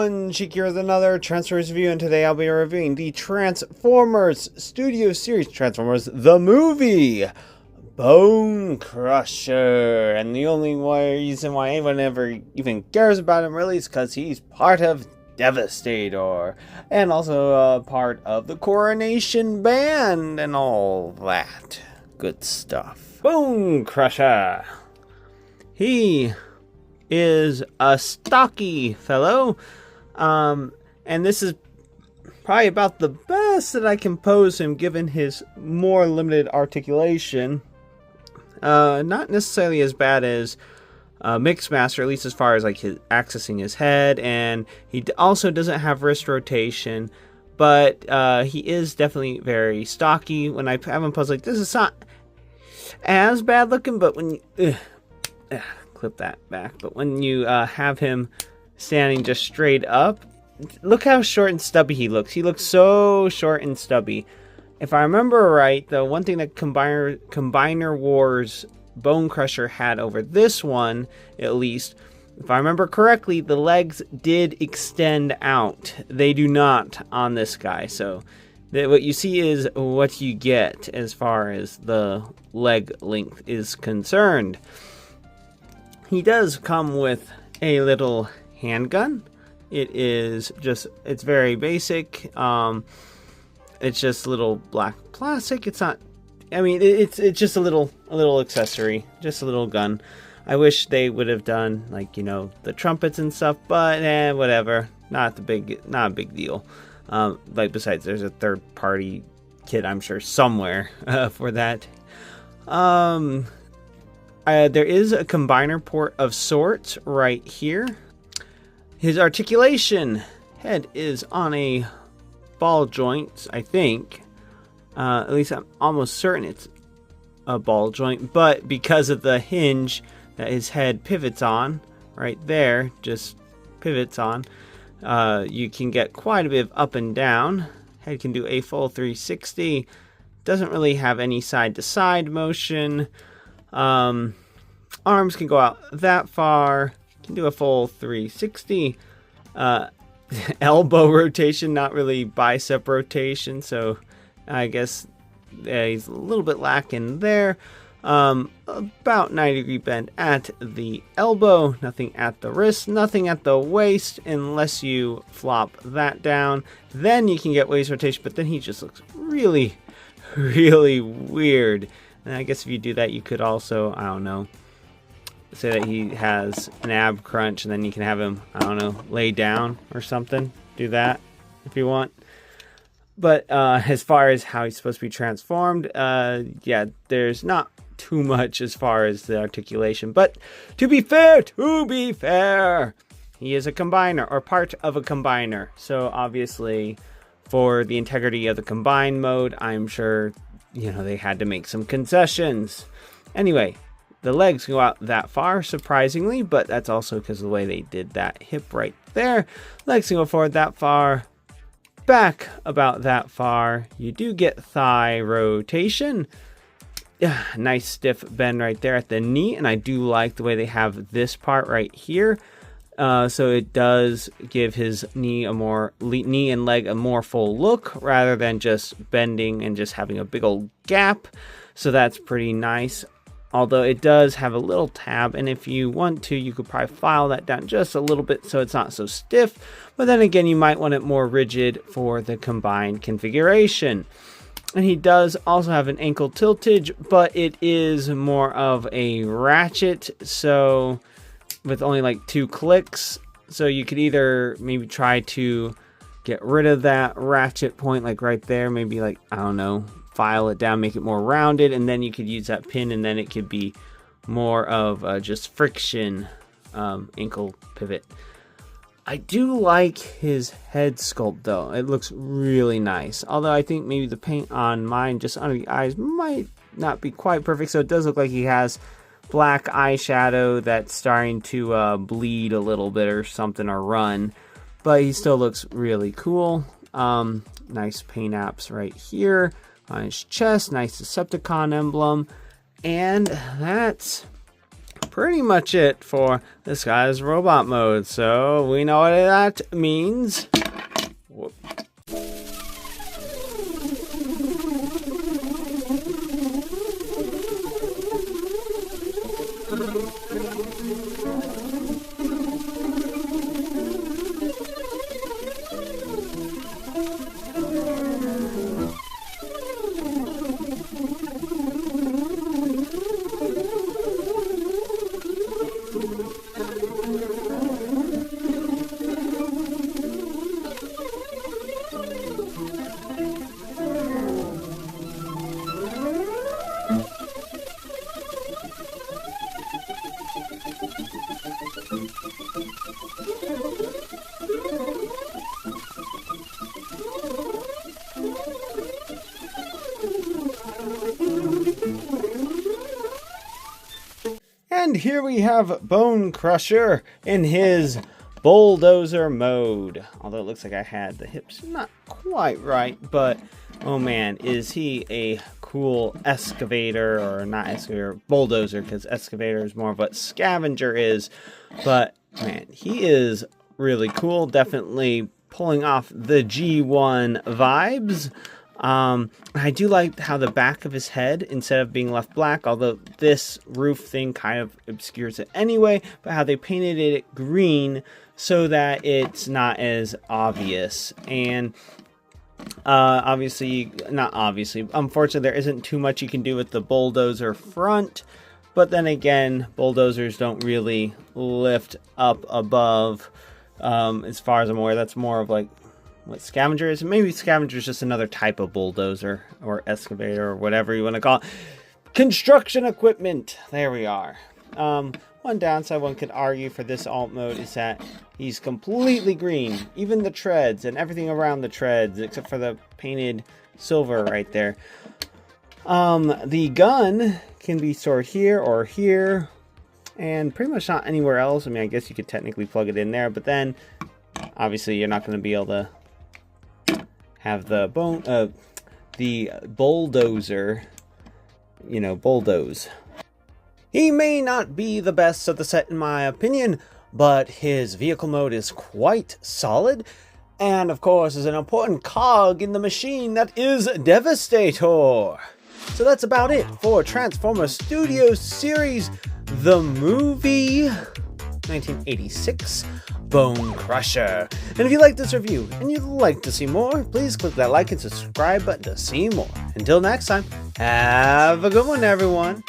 everyone, Cheeky here with another Transformers review, and today I'll be reviewing the Transformers Studio Series Transformers the movie, Bonecrusher. And the only reason why anyone ever even cares about him really is because he's part of Devastator, and also part of the Coronation Band and all that good stuff. Bonecrusher. He is a stocky fellow, and this is probably about the best that I can pose him given his more limited articulation. Not necessarily as bad as Mixmaster, at least as far as like his accessing his head, and he also doesn't have wrist rotation, but he is definitely very stocky. When I have him posed, like, this is not as bad looking, but when you clip that back. But when you have him standing just straight up, look how short and stubby he looks. He looks so short and stubby. If I remember right, the one thing that Combiner Wars Bonecrusher had over this one, at least, if I remember correctly, the legs did extend out. They do not on this guy. So what you see is what you get as far as the leg length is concerned. He does come with a little handgun. It's very basic. It's just little black plastic. It's not, I mean, it's just a little accessory, just a little gun. I wish they would have done, like, you know, the trumpets and stuff, but whatever. Not a big deal. Like, besides, there's a third-party kit, I'm sure, somewhere for that. There is a combiner port of sorts right here. His articulation head is on a ball joint, I think. At least I'm almost certain it's a ball joint, but because of the hinge that his head pivots on, right there, just pivots on, you can get quite a bit of up and down. Head can do a full 360. Doesn't really have any side-to-side motion. Arms can go out that far. Can do a full 360. Elbow rotation, not really bicep rotation, so I guess he's a little bit lacking there. About 90-degree bend at the elbow, nothing at the wrist, nothing at the waist, unless you flop that down. Then you can get waist rotation, but then he just looks really, really weird. And I guess if you do that, you could also, I don't know, say that he has an ab crunch, and then you can have him, I don't know, lay down or something. Do that if you want. But as far as how he's supposed to be transformed, yeah, there's not too much as far as the articulation. But to be fair, he is a combiner, or part of a combiner. So obviously, for the integrity of the combine mode, I'm sure, you know, they had to make some concessions. Anyway, the legs go out that far, surprisingly, but that's also because of the way they did that hip right there. Legs can go forward that far, back about that far. You do get thigh rotation. Yeah, nice stiff bend right there at the knee, and I do like the way they have this part right here. So it does give his knee and leg a more full look rather than just bending and just having a big old gap. So that's pretty nice. Although it does have a little tab, and if you want to, you could probably file that down just a little bit so it's not so stiff. But then again, you might want it more rigid for the combined configuration. And he does also have an ankle tiltage, but it is more of a ratchet, so with only like 2 clicks. So you could either maybe try to get rid of that ratchet point, like right there, maybe like, I don't know, file it down, make it more rounded, and then you could use that pin, and then it could be more of just friction ankle pivot. I do like his head sculpt though. It looks really nice. Although I think maybe the paint on mine just under the eyes might not be quite perfect. So it does look like he has black eyeshadow that's starting to bleed a little bit or something, or run. But he still looks really cool. Nice paint apps right here on his chest. Nice Decepticon emblem. And that's pretty much it for this guy's robot mode. So we know what that means. Whoop. And here we have Bonecrusher in his bulldozer mode. Although it looks like I had the hips not quite right, but oh man, is he a cool excavator, or not excavator, bulldozer, because excavator is more of what scavenger is. But man, he is really cool, definitely pulling off the G1 vibes. I do like how the back of his head, instead of being left black, although this roof thing kind of obscures it anyway, but how they painted it green so that it's not as obvious. And unfortunately, there isn't too much you can do with the bulldozer front, but then again, bulldozers don't really lift up above. As far as I'm aware, that's more of like what scavenger is. Maybe scavenger is just another type of bulldozer or excavator or whatever you want to call it. Construction equipment. There we are. One downside one could argue for this alt mode is that he's completely green. Even the treads and everything around the treads, except for the painted silver right there. The gun can be stored here or here, and pretty much not anywhere else. I mean, I guess you could technically plug it in there, but then obviously you're not going to be able to have the bulldozer, you know, bulldoze. He may not be the best of the set in my opinion, but his vehicle mode is quite solid, and of course is an important cog in the machine that is Devastator. So that's about it for Transformers Studio Series, the movie 1986 Bonecrusher. And if you like this review and you'd like to see more, please click that like and subscribe button to see more. Until next time, have a good one, everyone.